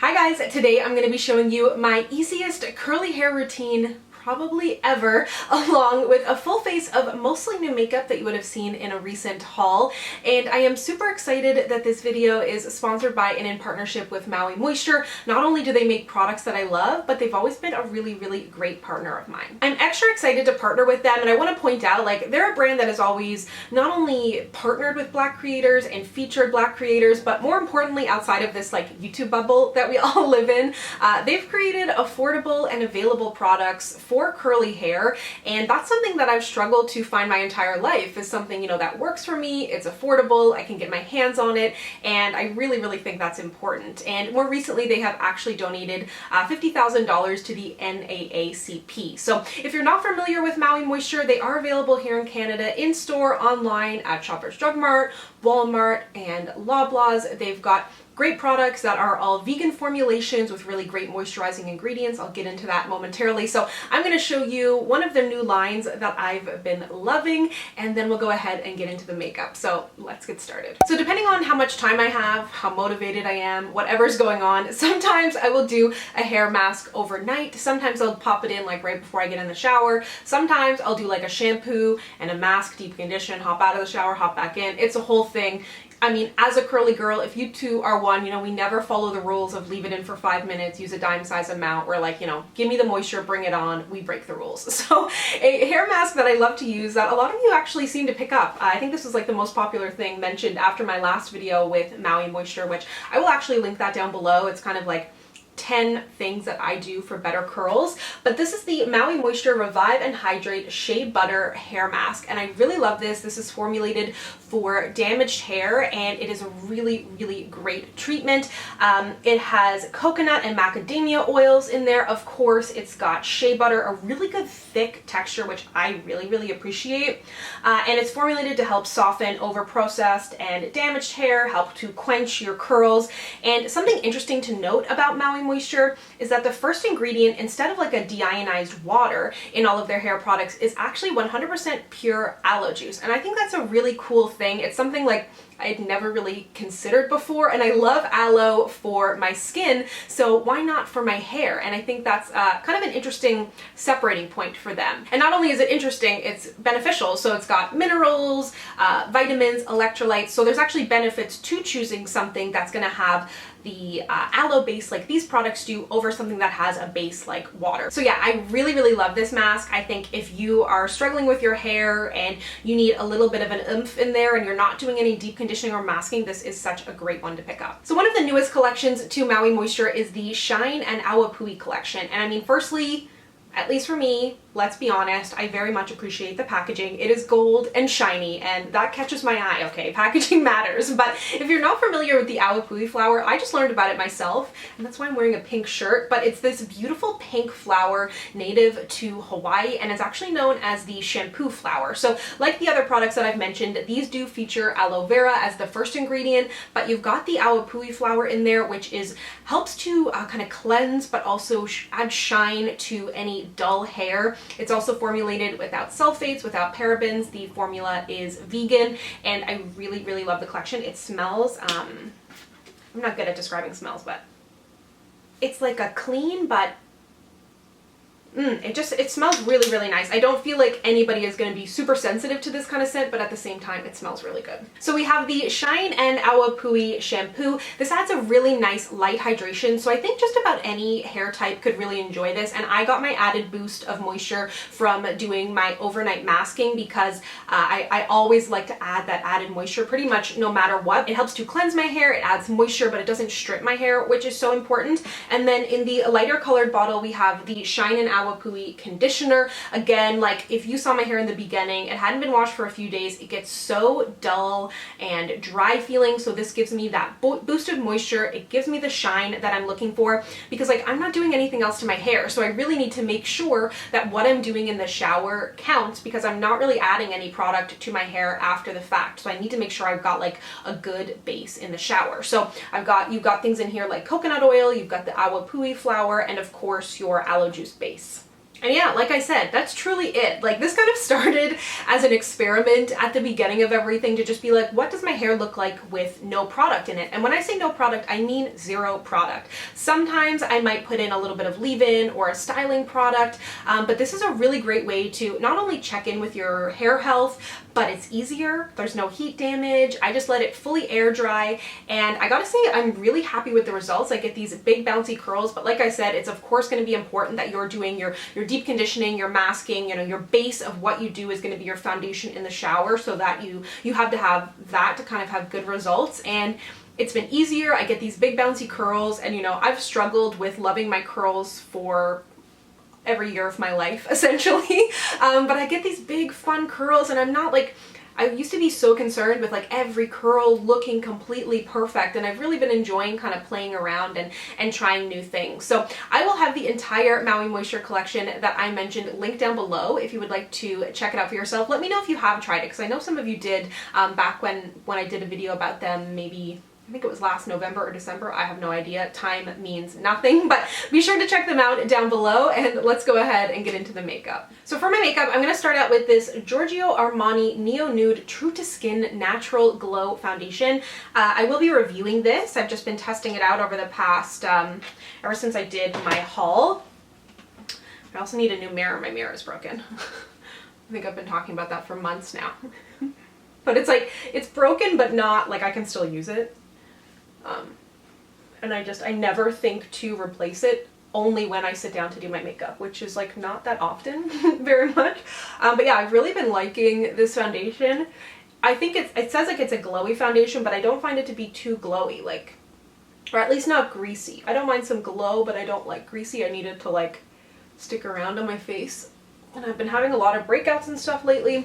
Hi guys, today I'm going to be showing you my easiest curly hair routine probably ever, along with a full face of mostly new makeup that you would have seen in a recent haul. And I am super excited that this video is sponsored by and in partnership with Maui Moisture. Not only do they make products that I love, but they've always been a really great partner of mine. I'm extra excited to partner with them, and I want to point out, like, they're a brand that has always not only partnered with Black creators and featured Black creators, but more importantly, outside of this like YouTube bubble that we all live in, they've created affordable and available products for curly hair, and that's something that I've struggled to find my entire life, is something, you know, that works for me, it's affordable, I can get my hands on it, and I really think that's important. And more recently, they have actually donated $50,000 to the NAACP. So if you're not familiar with Maui Moisture, they are available here in Canada, in store, online, at Shoppers Drug Mart, Walmart, and Loblaws. They've got great products that are all vegan formulations with really great moisturizing ingredients. I'll get into that momentarily. So I'm going to show you one of their new lines that I've been loving, and then we'll go ahead and get into the makeup. So let's get started. So depending on how much time I have, how motivated I am, whatever's going on, sometimes I will do a hair mask overnight. Sometimes I'll pop it in like right before I get in the shower. Sometimes I'll do like a shampoo and a mask, deep condition, hop out of the shower, hop back in. It's a whole thing. I mean, as a curly girl, if you two are one, you know, we never follow the rules of leave it in for 5 minutes, use a dime size amount. We're like, you know, give me the moisture, bring it on. We break the rules. So a hair mask that I love to use that a lot of you actually seem to pick up. I think this was like the most popular thing mentioned after my last video with Maui Moisture, which I will actually link that down below. It's kind of like 10 things that I do for better curls, but this is the Maui Moisture Revive and Hydrate Shea Butter Hair Mask, and I really love this. This is formulated for damaged hair, and it is a really great treatment. It has coconut and macadamia oils in there. Of course, it's got shea butter, a really good thick texture, which I really appreciate, and it's formulated to help soften over-processed and damaged hair, help to quench your curls. And something interesting to note about Maui Moisture is that the first ingredient, instead of like a deionized water in all of their hair products, is actually 100% pure aloe juice. And I think that's a really cool thing. It's something like I'd never really considered before, and I love aloe for my skin, so why not for my hair? And I think that's kind of an interesting separating point for them. And not only is it interesting, it's beneficial. So it's got minerals, vitamins, electrolytes, so there's actually benefits to choosing something that's going to have the aloe base like these products do over something that has a base like water. So yeah, I really love this mask. I think if you are struggling with your hair and you need a little bit of an oomph in there and you're not doing any deep conditioning or masking, this is such a great one to pick up. So one of the newest collections to Maui Moisture is the Shine and Awapui collection. And I mean, firstly, at least for me, let's be honest, I very much appreciate the packaging. It is gold and shiny, and that catches my eye. Okay, packaging matters. But if you're not familiar with the awapui flower, I just learned about it myself, and that's why I'm wearing a pink shirt. But it's this beautiful pink flower native to Hawaii, and it's actually known as the shampoo flower. So like the other products that I've mentioned, these do feature aloe vera as the first ingredient, but you've got the awapui flower in there, which helps to kind of cleanse, but also add shine to any dull hair. It's also formulated without sulfates, without parabens. The formula is vegan, and I really love the collection. It smells, I'm not good at describing smells, but it's like a clean, but it smells really nice. I don't feel like anybody is going to be super sensitive to this kind of scent, but at the same time, it smells really good. So we have the Shine and Awapui shampoo. This adds a really nice light hydration, so I think just about any hair type could really enjoy this. And I got my added boost of moisture from doing my overnight masking, because I always like to add that added moisture pretty much no matter what. It helps to cleanse my hair, it adds moisture, but it doesn't strip my hair, which is so important. And then in the lighter colored bottle, we have the Shine and Awapui conditioner. Again, like if you saw my hair in the beginning, it hadn't been washed for a few days, it gets so dull and dry feeling, so this gives me that boosted moisture. It gives me the shine that I'm looking for, because like I'm not doing anything else to my hair, so I really need to make sure that what I'm doing in the shower counts, because I'm not really adding any product to my hair after the fact. So I need to make sure I've got like a good base in the shower. So you've got things in here like coconut oil, you've got the awapui flower, and of course your aloe juice base. And yeah, like I said, that's truly it. Like, this kind of started as an experiment at the beginning of everything to just be like, what does my hair look like with no product in it? And when I say no product, I mean 0 product. Sometimes I might put in a little bit of leave-in or a styling product, but this is a really great way to not only check in with your hair health, but it's easier. There's no heat damage. I just let it fully air dry, and I gotta say, I'm really happy with the results. I get these big bouncy curls, but like I said, it's of course going to be important that you're doing your deep conditioning, your masking, you know, your base of what you do is going to be your foundation in the shower, so that you have to have that to kind of have good results. And it's been easier. I get these big bouncy curls, and you know, I've struggled with loving my curls for every year of my life, essentially. But I get these big fun curls, and I'm not like, I used to be so concerned with like every curl looking completely perfect, and I've really been enjoying kind of playing around and trying new things. So I will have the entire Maui Moisture collection that I mentioned linked down below if you would like to check it out for yourself. Let me know if you have tried it, because I know some of you did back when I did a video about them, maybe I think it was last November or December. I have no idea. Time means nothing, but be sure to check them out down below, and let's go ahead and get into the makeup. So for my makeup, I'm going to start out with this Giorgio Armani Neo Nude True to Skin Natural Glow Foundation. I will be reviewing this. I've just been testing it out over the past, ever since I did my haul. I also need a new mirror. My mirror is broken. I think I've been talking about that for months now. But it's like, it's broken, but not, like I can still use it. And I never think to replace it, only when I sit down to do my makeup, which is like not that often, very much. But yeah, I've really been liking this foundation. I think it says like it's a glowy foundation, but I don't find it to be too glowy, like, or at least not greasy. I don't mind some glow, but I don't like greasy. I need it to like stick around on my face. And I've been having a lot of breakouts and stuff lately.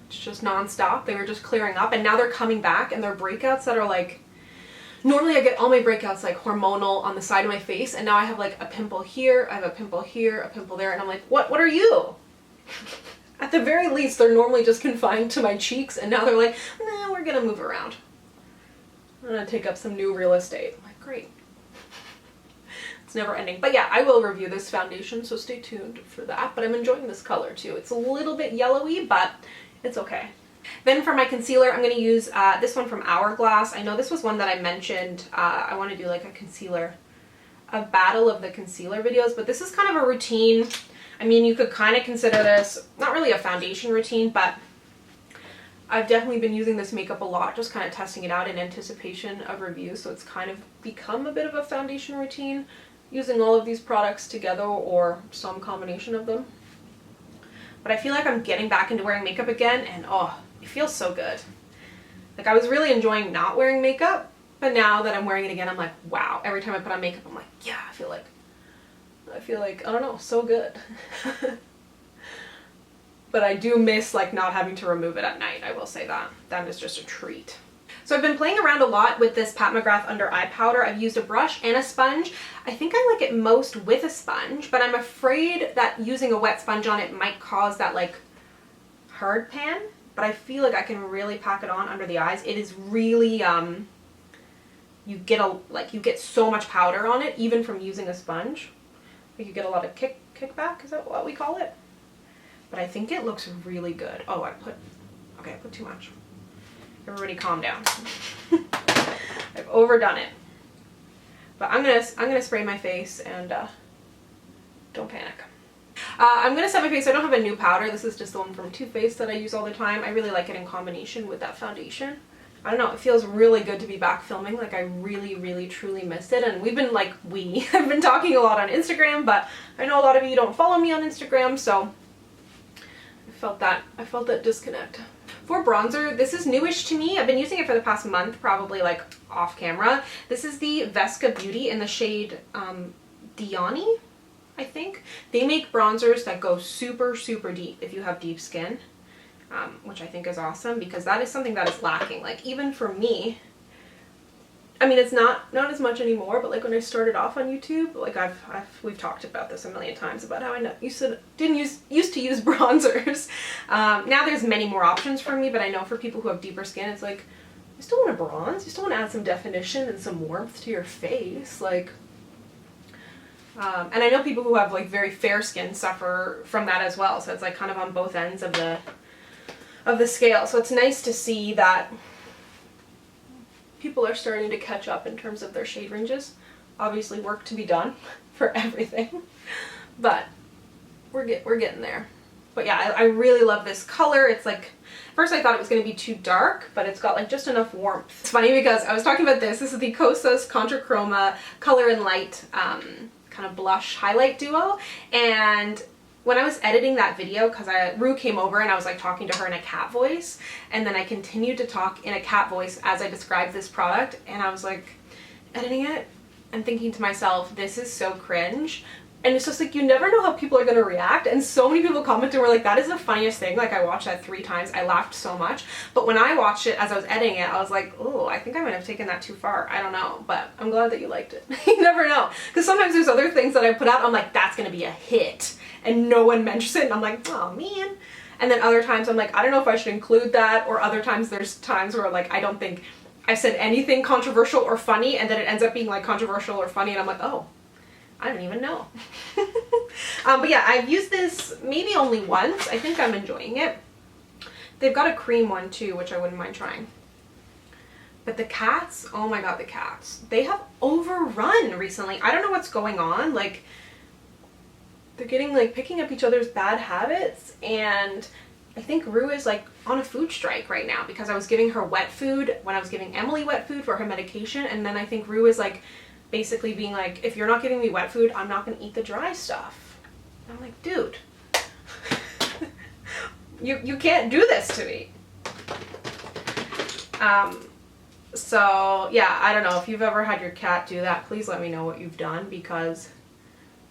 It's just non-stop. They were just clearing up, and now they're coming back, and they're breakouts that are like, normally I get all my breakouts like hormonal on the side of my face, and now I have like a pimple here, I have a pimple here, a pimple there, and I'm like, what are you? At the very least, they're normally just confined to my cheeks, and now they're like, nah, we're gonna move around. I'm gonna take up some new real estate. I'm like, great. It's never ending. But yeah, I will review this foundation, so stay tuned for that. But I'm enjoying this color too. It's a little bit yellowy, but it's okay. Then for my concealer, I'm going to use this one from Hourglass. I know this was one that I mentioned. I want to do like a battle of the concealer videos, but this is kind of a routine. I mean, you could kind of consider this not really a foundation routine, but I've definitely been using this makeup a lot, just kind of testing it out in anticipation of reviews. So it's kind of become a bit of a foundation routine, using all of these products together or some combination of them. But I feel like I'm getting back into wearing makeup again, and oh, it feels so good. Like, I was really enjoying not wearing makeup, but now that I'm wearing it again, I'm like, wow. Every time I put on makeup, I'm like, yeah, I feel like, I don't know, so good. But I do miss like not having to remove it at night, I will say that. That is just a treat. So I've been playing around a lot with this Pat McGrath Under Eye Powder. I've used a brush and a sponge. I think I like it most with a sponge, but I'm afraid that using a wet sponge on it might cause that like hard pan, but I feel like I can really pack it on under the eyes. It is really, you get so much powder on it, even from using a sponge. Like, you get a lot of kickback, is that what we call it? But I think it looks really good. Oh, I put too much. Everybody calm down. I've overdone it. But I'm gonna spray my face, and don't panic. I'm gonna set my face. I don't have a new powder. This is just the one from Too Faced that I use all the time. I really like it in combination with that foundation. I don't know, it feels really good to be back filming. Like, I really, really, truly missed it. And we've been like, I've been talking a lot on Instagram, but I know a lot of you don't follow me on Instagram, so I felt that disconnect. For bronzer, this is newish to me. I've been using it for the past month, probably like off camera. This is the Vesca Beauty in the shade Diani, I think. They make bronzers that go super, super deep if you have deep skin, which I think is awesome, because that is something that is lacking. Like, even for me, I mean, it's not as much anymore, but like when I started off on YouTube, like we've talked about this a million times about how I used to use bronzers. Now there's many more options for me, but I know for people who have deeper skin, it's like, you still want to bronze, you still want to add some definition and some warmth to your face. Like, And I know people who have like very fair skin suffer from that as well, so it's like kind of on both ends of the scale. So it's nice to see that people are starting to catch up in terms of their shade ranges. Obviously work to be done for everything, but we're getting there. But yeah, I really love this color. It's like, first I thought it was going to be too dark, but it's got like just enough warmth. It's funny because I was talking about this. This is the Kosas Contrachroma Color and Light kind of blush highlight duo. And when I was editing that video, because Rue came over and I was like talking to her in a cat voice, and then I continued to talk in a cat voice as I described this product, and I was like editing it and thinking to myself, this is so cringe. And it's just like, you never know how people are going to react. And so many people commented and were like, that is the funniest thing. Like, I watched that 3 times. I laughed so much. But when I watched it as I was editing it, I was like, oh, I think I might have taken that too far. I don't know. But I'm glad that you liked it. You never know. Because sometimes there's other things that I put out, I'm like, that's going to be a hit. And no one mentions it. And I'm like, oh, man. And then other times I'm like, I don't know if I should include that. Or other times there's times where like, I don't think I said anything controversial or funny. And then it ends up being like controversial or funny. And I'm like, oh, I don't even know. But yeah, I've used this maybe only once. I think I'm enjoying it. They've got a cream one too, which I wouldn't mind trying. But the cats, oh my god, the cats. They have overrun recently. I don't know what's going on. Like, they're getting like picking up each other's bad habits, and I think Rue is like on a food strike right now because I was giving her wet food when I was giving Emily wet food for her medication, and then I think Rue is like basically being like, if you're not giving me wet food, I'm not going to eat the dry stuff. And I'm like, dude, you can't do this to me. So yeah, I don't know if you've ever had your cat do that. Please let me know what you've done, because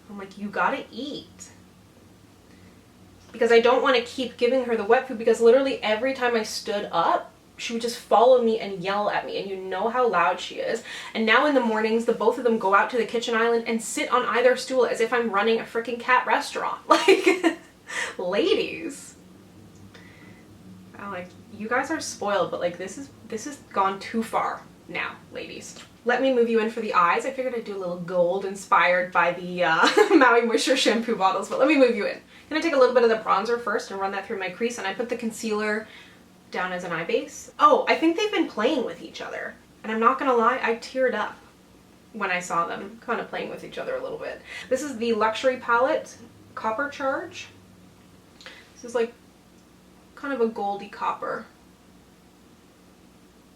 I'm like, you gotta eat. Because I don't want to keep giving her the wet food, because literally every time I stood up, she would just follow me and yell at me, and you know how loud she is. And now in the mornings, the both of them go out to the kitchen island and sit on either stool as if I'm running a freaking cat restaurant. Like, ladies. I'm like, you guys are spoiled, but like this has gone too far now, ladies. Let me move you in for the eyes. I figured I'd do a little gold inspired by the Maui Moisture shampoo bottles, but let me move you in. I'm gonna take a little bit of the bronzer first and run that through my crease, and I put the concealer down as an eye base. Oh, I think they've been playing with each other. And I'm not gonna lie, I teared up when I saw them kind of playing with each other a little bit. This is the Luxury Palette Copper Charge. This is like kind of a goldy copper.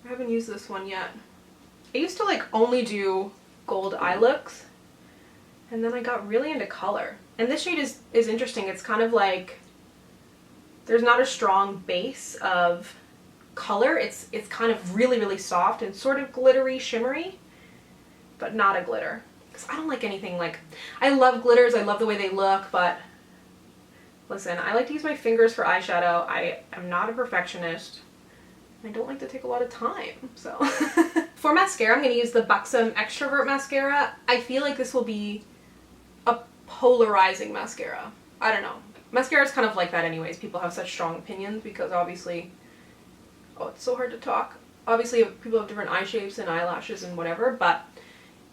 I haven't used this one yet. I used to like only do gold eye looks, and then I got really into color. And this shade is interesting. It's kind of like, there's not a strong base of color. It's kind of really, really soft and sort of glittery, shimmery, but not a glitter. Because I don't like anything like, I love glitters, I love the way they look, but listen, I like to use my fingers for eyeshadow. I am not a perfectionist. I don't like to take a lot of time, so. For mascara, I'm going to use the Buxom Xtrovert mascara. I feel like this will be a polarizing mascara. I don't know. Mascara is kind of like that anyways. People have such strong opinions because obviously, oh, it's so hard to talk. Obviously, people have different eye shapes and eyelashes and whatever, but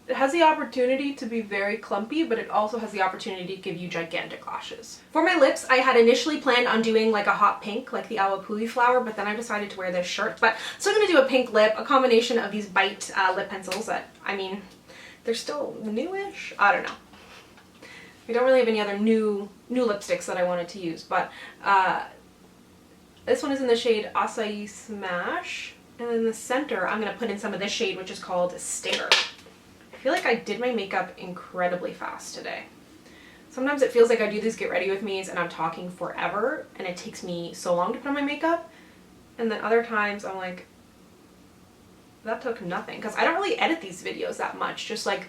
it has the opportunity to be very clumpy, but it also has the opportunity to give you gigantic lashes. For my lips, I had initially planned on doing like a hot pink, like the awapui flower, but then I decided to wear this shirt. But so I'm going to do a pink lip, a combination of these Bite lip pencils that, I mean, they're still newish. I don't know. We don't really have any other new lipsticks that I wanted to use, but this one is in the shade Acai Smash, and in the center I'm going to put in some of this shade, which is called Stinger. I feel like I did my makeup incredibly fast today. Sometimes it feels like I do these get ready with me's and I'm talking forever and it takes me so long to put on my makeup, and then other times I'm like, that took nothing, because I don't really edit these videos that much, just like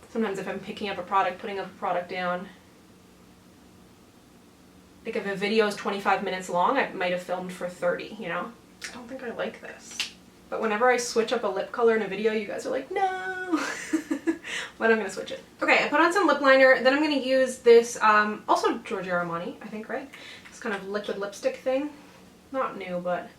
sometimes if I'm picking up a product, putting up a product down. Like if a video is 25 minutes long, I might have filmed for 30, you know? I don't think I like this. But whenever I switch up a lip color in a video, you guys are like, no! But I'm gonna switch it. Okay, I put on some lip liner, then I'm gonna use this, also Giorgio Armani, I think, right? This kind of liquid lipstick thing. Not new, but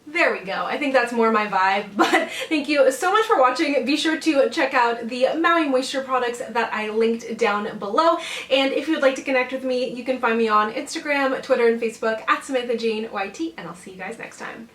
There we go. I think that's more my vibe, but thank you so much for watching. Be sure to check out the Maui Moisture products that I linked down below. And if you would like to connect with me, you can find me on Instagram, Twitter, and Facebook at SamanthaJaneYT, and I'll see you guys next time.